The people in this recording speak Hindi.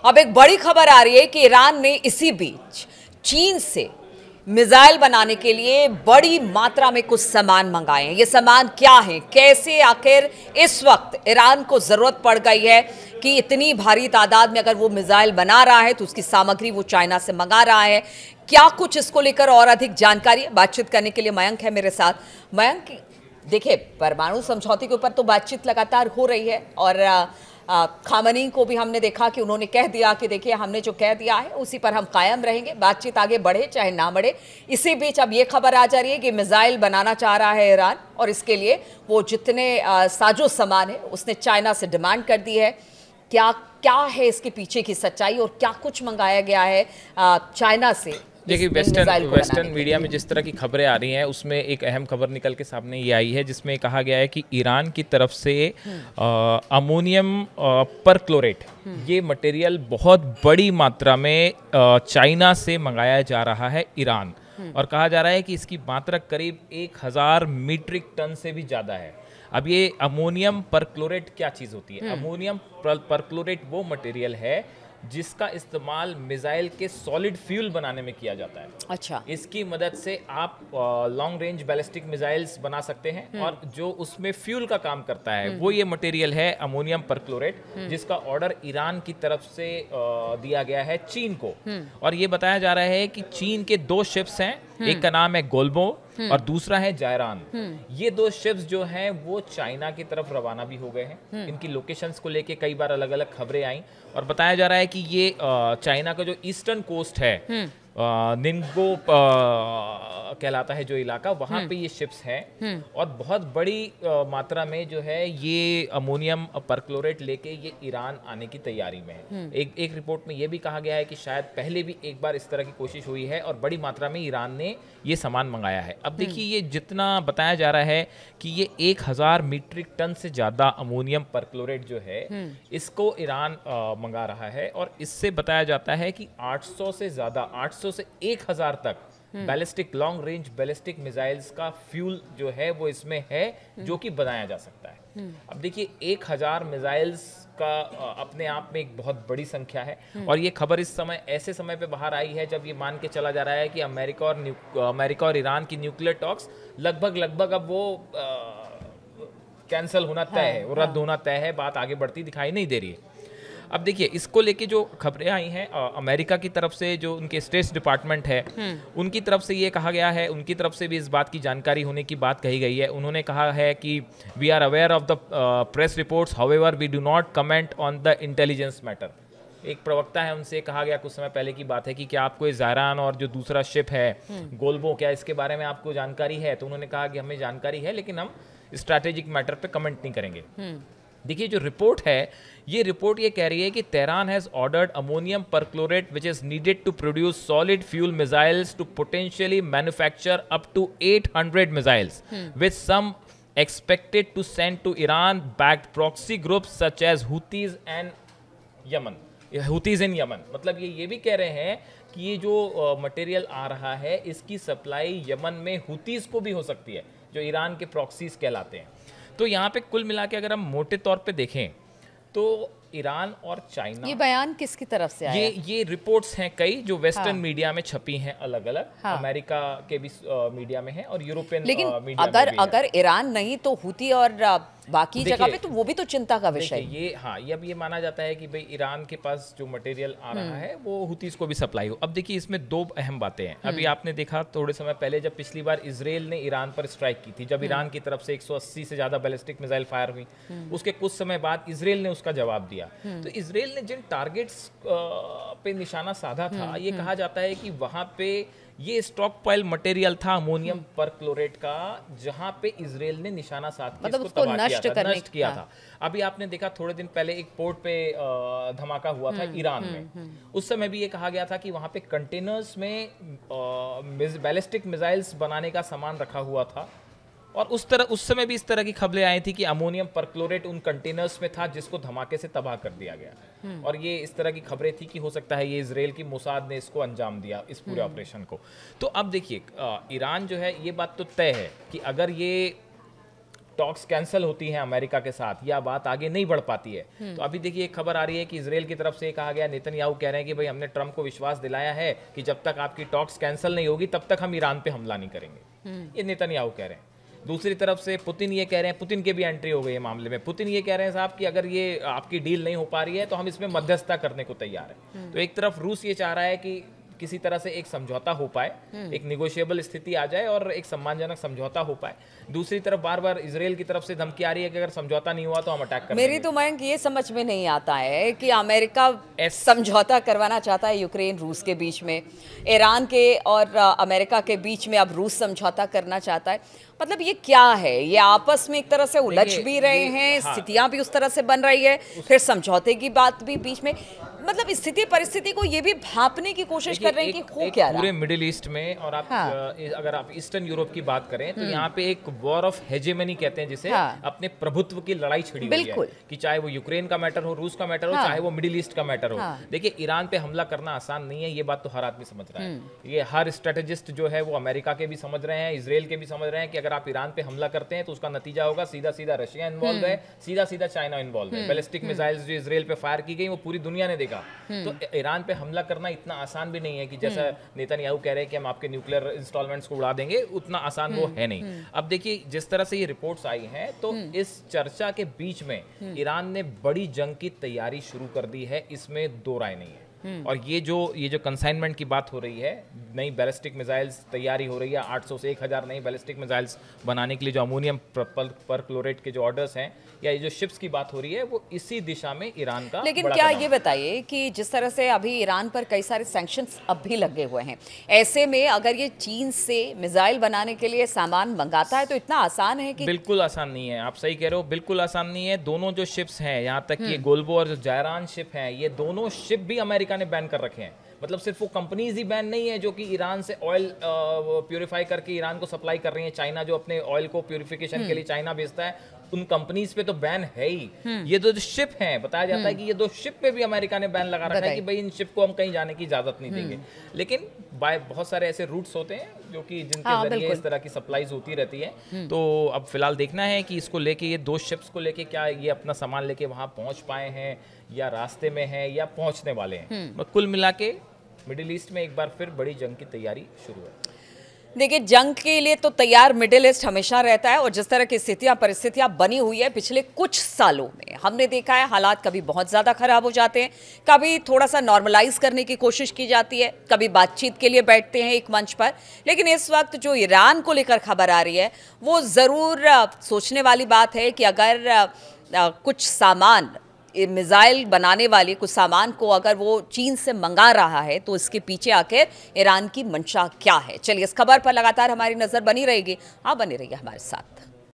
अब एक बड़ी खबर आ रही है कि ईरान ने इसी बीच चीन से मिसाइल बनाने के लिए बड़ी मात्रा में कुछ सामान मंगाए हैं। ये सामान क्या है, कैसे आखिर इस वक्त ईरान को जरूरत पड़ गई है कि इतनी भारी तादाद में अगर वो मिसाइल बना रहा है तो उसकी सामग्री वो चाइना से मंगा रहा है, क्या कुछ इसको लेकर और अधिक जानकारी बातचीत करने के लिए मयंक है मेरे साथ। मयंक, देखिए, परमाणु समझौते के ऊपर तो बातचीत लगातार हो रही है और खामनी को भी हमने देखा कि उन्होंने कह दिया कि देखिए हमने जो कह दिया है उसी पर हम कायम रहेंगे, बातचीत आगे बढ़े चाहे ना बढ़े। इसी बीच अब ये खबर आ जा रही है कि मिसाइल बनाना चाह रहा है ईरान और इसके लिए वो जितने साजो सामान है उसने चाइना से डिमांड कर दी है। क्या क्या है इसके पीछे की सच्चाई और क्या कुछ मंगाया गया है चाइना से? देखिए, वेस्टर्न मीडिया में जिस तरह की खबरें आ रही हैं उसमें एक अहम खबर निकल के सामने ये आई है जिसमें कहा गया है कि ईरान की तरफ से अमोनियम परक्लोरेट ये मटेरियल बहुत बड़ी मात्रा में चाइना से मंगाया जा रहा है ईरान, और कहा जा रहा है कि इसकी मात्रा करीब 1000 मीट्रिक टन से भी ज़्यादा है। अब ये अमोनियम परक्लोरेट क्या चीज़ होती है? अमोनियम परक्लोरेट वो मटेरियल है जिसका इस्तेमाल मिसाइल के सॉलिड फ्यूल बनाने में किया जाता है। अच्छा। इसकी मदद से आप लॉन्ग रेंज बैलिस्टिक मिसाइल्स बना सकते हैं और जो उसमें फ्यूल का काम करता है वो ये मटेरियल है अमोनियम परक्लोरेट, जिसका ऑर्डर ईरान की तरफ से दिया गया है चीन को। और ये बताया जा रहा है कि चीन के 2 शिप्स हैं, एक का नाम है गोल्बो और दूसरा है जायरान। ये 2 शिप्स जो हैं वो चाइना की तरफ रवाना भी हो गए हैं। इनकी लोकेशंस को लेके कई बार अलग अलग खबरें आई और बताया जा रहा है कि ये चाइना का जो ईस्टर्न कोस्ट है, निंगबो कहलाता है जो इलाका, वहां पे ये शिप्स हैं और बहुत बड़ी मात्रा में जो है ये अमोनियम परक्लोरेट लेके ये ईरान आने की तैयारी में है। एक रिपोर्ट में ये भी कहा गया है कि शायद पहले भी एक बार इस तरह की कोशिश हुई है और बड़ी मात्रा में ईरान ने ये सामान मंगाया है। अब देखिए, ये जितना बताया जा रहा है कि ये 1000 मीट्रिक टन से ज्यादा अमोनियम परक्लोरेट जो है इसको ईरान मंगा रहा है और इससे बताया जाता है कि 800 से ज्यादा 800 से 1000 तक ballistic long range ballistic missiles का फ्यूल जो है वो इसमें है जो कि बनाया जा सकता है। अब देखिए, 1000 मिसाइल्स का अपने आप में एक बहुत बड़ी संख्या है और ये खबर इस समय ऐसे समय पे बाहर आई है जब ये मान के चला जा रहा है कि अमेरिका और ईरान की न्यूक्लियर टॉक्स लगभग अब वो कैंसिल होना तय है, वो रद्द होना तय है, बात आगे बढ़ती दिखाई नहीं दे रही है। अब देखिए, इसको लेके जो खबरें आई हैं अमेरिका की तरफ से, जो उनके स्टेट डिपार्टमेंट है उनकी तरफ से ये कहा गया है, उनकी तरफ से भी इस बात की जानकारी होने की बात कही गई है। उन्होंने कहा है कि we are aware of the press reports, however we do not comment on the intelligence matter. एक प्रवक्ता है, उनसे कहा गया कुछ समय पहले की बात है कि क्या आपको जायरान और जो दूसरा शिप है गोल्बो, क्या इसके बारे में आपको जानकारी है? तो उन्होंने कहा कि हमें जानकारी है लेकिन हम स्ट्रैटेजिक मैटर पे कमेंट नहीं करेंगे। देखिए, जो रिपोर्ट है ये कह रही है कि Tehran has ordered ammonium perchlorate which is needed to produce solid fuel missiles to potentially manufacture up to 800 missiles with some expected to send to Iran backed proxy groups such as Houthis and Yemen. Houthis in Yemen, मतलब ये भी कह रहे हैं कि ये जो मटेरियल आ रहा है इसकी सप्लाई यमन में हुतीज को भी हो सकती है, जो ईरान के प्रॉक्सीज कहलाते हैं। तो यहाँ पे कुल मिला के अगर हम मोटे तौर पे देखें तो ईरान और चाइना, ये बयान किसकी तरफ से आया? ये रिपोर्ट्स हैं कई जो वेस्टर्न मीडिया में छपी हैं अलग अलग, अमेरिका के भी मीडिया में है और यूरोपियन मीडिया में भी अगर ईरान नहीं तो हुती और बाकी जगह पे तो वो भी तो चिंता का विषय है। ये अब ये माना जाता है कि भाई ईरान के पास जो मटेरियल आ रहा है वो हुतीज को भी सप्लाई हो। अब देखिए, इसमें 2 अहम बातें हैं। अभी आपने देखा थोड़े समय पहले जब पिछली बार इजराइल ने ईरान पर स्ट्राइक की थी, जब ईरान की तरफ से 180 से ज्यादा बैलिस्टिक मिसाइल फायर हुई, उसके कुछ समय बाद इजराइल ने उसका जवाब दिया। तो इजराइल ने जिन टारगेट्स पे निशाना साधा था, ये कहा जाता है कि वहां पे ये स्टॉक पाइल मटेरियल था अमोनियम परक्लोरेट का, जहां पे इजराइल ने निशाना साध के मतलब उसको नष्ट किया था। अभी आपने देखा थोड़े दिन पहले एक पोर्ट पे धमाका हुआ था ईरान में, उस समय भी ये कहा गया था कि वहां पे कंटेनर्स में बैलिस्टिक मिसाइल्स बनाने का सामान रखा हुआ था और उस समय भी इस तरह की खबरें आई थी कि अमोनियम परक्लोरेट उन कंटेनर्स में था जिसको धमाके से तबाह कर दिया गया। और ये इस तरह की खबरें थी कि हो सकता है ये इजराइल की मोसाद ने इसको अंजाम दिया, इस पूरे ऑपरेशन को। तो अब देखिए, ईरान जो है, ये बात तो तय है कि अगर ये टॉक्स कैंसिल होती हैं अमेरिका के साथ या बात आगे नहीं बढ़ पाती है। तो अभी देखिए एक खबर आ रही है कि इजराइल की तरफ से कहा गया, नेतन्याहू कह रहे हैं कि भाई हमने ट्रंप को विश्वास दिलाया है कि जब तक आपकी टॉक्स कैंसिल नहीं होगी तब तक हम ईरान पे हमला नहीं करेंगे। ये नेतन्याहू कह रहे हैं। दूसरी तरफ से पुतिन ये कह रहे हैं, पुतिन की भी एंट्री हो गई है मामले में। पुतिन ये कह रहे हैं साहब कि अगर ये आपकी डील नहीं हो पा रही है तो हम इसमें मध्यस्थता करने को तैयार हैं। तो एक तरफ रूस ये चाह रहा है कि किसी तरह से एक समझौता हो पाए, एक निगोशिएबल स्थिति आ जाए और एक सम्मानजनक समझौता हो पाए। दूसरी तरफ बार बार इजराइल की तरफ से धमकी आ रही है कि अगर समझौता नहीं हुआ तो हम अटैक करेंगे। मेरी तो मयंक ये समझ में नहीं आता है कि अमेरिका समझौता करवाना चाहता है यूक्रेन रूस के बीच में, ईरान के और अमेरिका के बीच में अब रूस समझौता करना चाहता है। मतलब ये क्या है? ये आपस में एक तरह से उलझ भी रहे हैं, स्थितियां भी उस तरह से बन रही है, फिर समझौते की बात भी बीच में। मतलब स्थिति परिस्थिति को ये भी भांपने की कोशिश कर रहे हैं कि हो क्या रहा है पूरे मिडिल ईस्ट में। और आप अगर आप ईस्टर्न यूरोप की बात करें तो यहाँ पे एक वॉर ऑफ हेजेमनी कहते हैं जिसे, अपने प्रभुत्व की लड़ाई छिड़ी हुई है कि चाहे वो यूक्रेन का मैटर हो, रूस का मैटर हो, चाहे वो मिडिल ईस्ट का मैटर हो। देखिए ईरान पे हमला करना आसान नहीं है, ये बात तो हर आदमी समझ रहा है। ये हर स्ट्रेटेजिस्ट जो है वो अमेरिका के भी समझ रहे हैं, इजराइल के भी समझ रहे हैं कि अगर आप ईरान पे हमला करते हैं तो उसका नतीजा होगा सीधा सीधा रशिया इन्वॉल्व है, सीधा सीधा चाइना इन्वॉल्व है। बैलिस्टिक मिसाइल्स जो इजराइल पे फायर की गई वो पूरी दुनिया ने देखा। तो ईरान पे हमला करना इतना आसान भी नहीं है कि जैसा नेतन्याहू कह रहे हैं कि हम आपके न्यूक्लियर इंस्टॉलमेंट्स को उड़ा देंगे, उतना आसान वो है नहीं। अब देखिए जिस तरह से ये रिपोर्ट्स आई हैं तो इस चर्चा के बीच में ईरान ने बड़ी जंग की तैयारी शुरू कर दी है, इसमें दो राय नहीं है। और ये जो कंसाइनमेंट की बात हो रही है, नई बैलिस्टिक मिसाइल्स तैयारी हो रही है, 800 से 1000 नई बैलिस्टिक मिसाइल्स बनाने के लिए जो अमोनियम परक्लोरेट के जो ऑर्डर्स हैं, या ये जो शिप्स की बात हो रही है, वो इसी दिशा में ईरान का। लेकिन क्या ये बताइए कि जिस तरह से अभी ईरान पर कई सारे सैंक्शंस अब भी लगे हुए हैं, ऐसे में अगर ये चीन से मिसाइल बनाने के लिए सामान मंगाता है तो इतना आसान है कि? बिल्कुल आसान नहीं है, आप सही कह रहे हो, बिल्कुल आसान नहीं है। दोनों जो शिप्स हैं, यहाँ तक कि गोल्बो और जो जायरान शिप हैं, ये दोनों शिप भी अमेरिका ने बैन कर रखे हैं। मतलब सिर्फ वो कंपनीज ही बैन नहीं है जो कि ईरान से ऑयल प्यूरिफाई करके ईरान को सप्लाई कर रही है। चाइना जो अपने ऑयल को प्यूरिफिकेशन के लिए चाइना भेजता है, उन कंपनीज पे तो बैन है ही। ये दो शिप हैं, बताया जाता है कि ये दो शिप पे भी अमेरिका ने बैन लगा रखा है कि भाई इन शिप को हम कहीं जाने की इजाजत नहीं देंगे। लेकिन बहुत सारे ऐसे रूट्स होते हैं जो कि जिनके जरिए इस तरह की सप्लाईज होती रहती है। तो अब फिलहाल देखना है कि इसको लेके, ये दो शिप्स को लेके क्या ये अपना सामान लेके वहां पहुंच पाए हैं या रास्ते में हैं या पहुंचने वाले हैं। कुल मिला के मिडिल ईस्ट में एक बार फिर बड़ी जंग की तैयारी शुरू है। देखिए जंग के लिए तो तैयार मिडिल ईस्ट हमेशा रहता है, और जिस तरह की स्थितियां परिस्थितियां बनी हुई है पिछले कुछ सालों में हमने देखा है, हालात कभी बहुत ज़्यादा खराब हो जाते हैं, कभी थोड़ा सा नॉर्मलाइज करने की कोशिश की जाती है, कभी बातचीत के लिए बैठते हैं एक मंच पर। लेकिन इस वक्त जो ईरान को लेकर खबर आ रही है वो ज़रूर सोचने वाली बात है कि अगर कुछ सामान, मिसाइल बनाने वाले कुछ सामान को अगर वो चीन से मंगा रहा है तो इसके पीछे आखिर ईरान की मंशा क्या है। चलिए इस खबर पर लगातार हमारी नज़र बनी रहेगी, आप बने रहिए हमारे साथ।